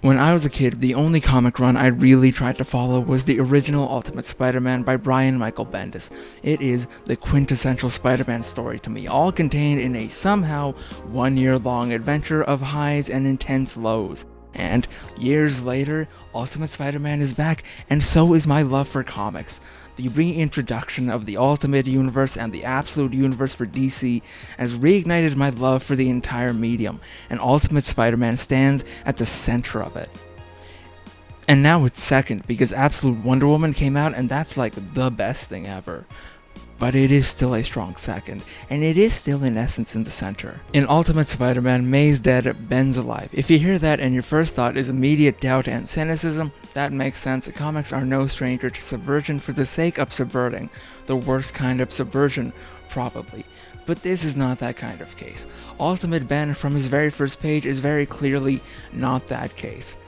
When I was a kid, the only comic run I really tried to follow was the original Ultimate Spider-Man by Brian Michael Bendis. It is the quintessential Spider-Man story to me, all contained in a somehow 1 year long adventure of highs and intense lows. And years later, Ultimate Spider-Man is back, and so is my love for comics. The reintroduction of the Ultimate Universe and the Absolute Universe for DC has reignited my love for the entire medium, and Ultimate Spider-Man stands at the center of it. And now it's second, because Absolute Wonder Woman came out, and that's like the best thing ever. But it is still a strong second, and it is still in essence in the center. In Ultimate Spider-Man, May's dead, Ben's alive. If you hear that and your first thought is immediate doubt and cynicism, that makes sense. Comics are no stranger to subversion for the sake of subverting. The worst kind of subversion, probably. But this is not that kind of case. Ultimate Ben, from his very first page, is very clearly not that case.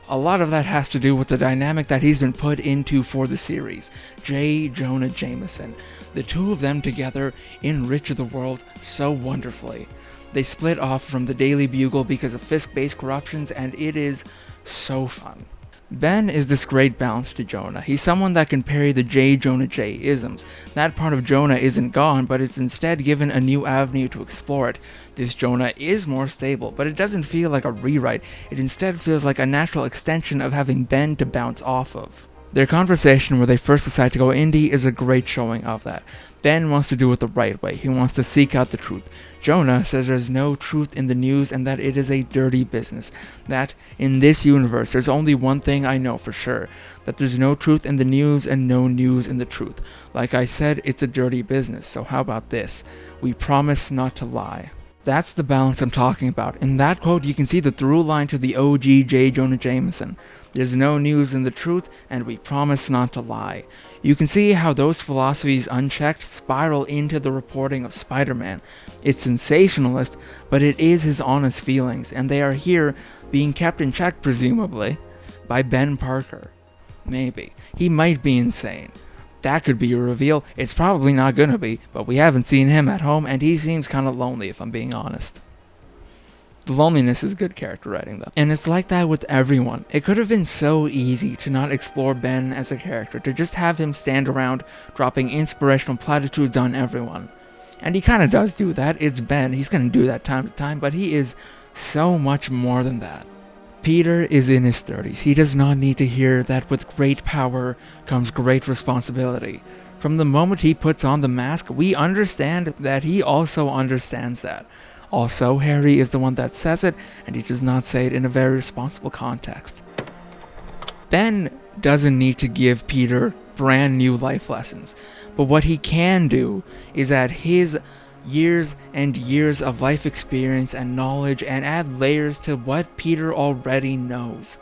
A lot of that has to do with the dynamic that he's been put into for the series. Jonah Jameson. The two of them together enrich the world so wonderfully. They split off from the Daily Bugle because of Fisk-based corruptions, and it is so fun. Ben is this great balance to Jonah. He's someone that can parry the Jonah isms. That part of Jonah isn't gone, but is instead given a new avenue to explore it. This Jonah is more stable, but it doesn't feel like a rewrite. It instead feels like a natural extension of having Ben to bounce off of. Their conversation where they first decide to go indie is a great showing of that. Ben wants to do it the right way. He wants to seek out the truth. Jonah says there's no truth in the news and that it is a dirty business. That, in this universe, there's only one thing I know for sure. That there's no truth in the news and no news in the truth. Like I said, it's a dirty business, so how about this? We promise not to lie. That's the balance I'm talking about. In that quote, you can see the through line to the OG Jonah Jameson. There's no news in the truth, and we promise not to lie. You can see how those philosophies unchecked spiral into the reporting of Spider-Man. It's sensationalist, but it is his honest feelings, and they are here being kept in check, presumably, by Ben Parker. Maybe. He might be insane. That could be a reveal. It's probably not gonna be, but we haven't seen him at home, and he seems kinda lonely if I'm being honest. The loneliness is good character writing though. And it's like that with everyone. It could have been so easy to not explore Ben as a character, to just have him stand around dropping inspirational platitudes on everyone. And he kinda does do that. It's Ben, he's gonna do that time to time, but he is so much more than that. Peter is in his 30s. He does not need to hear that with great power comes great responsibility. From the moment he puts on the mask, we understand that he also understands that. Also, Harry is the one that says it, and he does not say it in a very responsible context. Ben doesn't need to give Peter brand new life lessons, but what he can do is add his years and years of life experience and knowledge and add layers to what Peter already knows.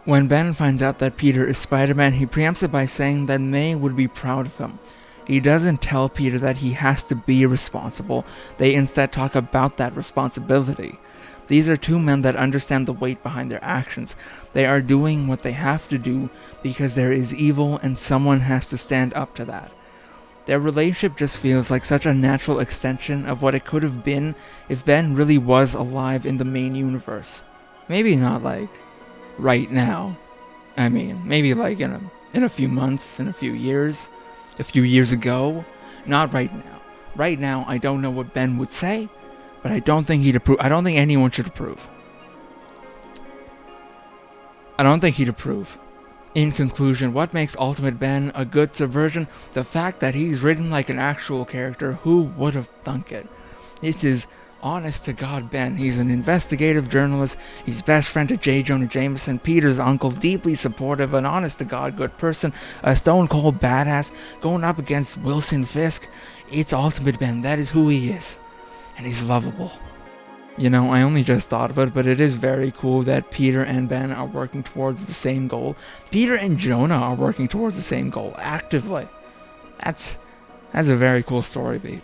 When Ben finds out that Peter is Spider-Man, he preempts it by saying that May would be proud of him. He doesn't tell Peter that he has to be responsible. They instead talk about that responsibility. These are two men that understand the weight behind their actions. They are doing what they have to do because there is evil and someone has to stand up to that. Their relationship just feels like such a natural extension of what it could have been if Ben really was alive in the main universe. Maybe not like right now. I mean, maybe like in a few months, in a few years ago. Not right now. Right now, I don't know what Ben would say, but I don't think he'd approve. I don't think anyone should approve. I don't think he'd approve. In conclusion, what makes Ultimate Ben a good subversion? The fact that he's written like an actual character. Who would have thunk it? This is honest to God Ben. He's an investigative journalist. He's best friend to Jonah Jameson, Peter's uncle, deeply supportive, an honest to God good person, a stone cold badass, going up against Wilson Fisk. It's Ultimate Ben. That is who he is. And he's lovable. You know, I only just thought of it, but it is very cool that Peter and Ben are working towards the same goal. Peter and Jonah are working towards the same goal, actively. That's a very cool story beat.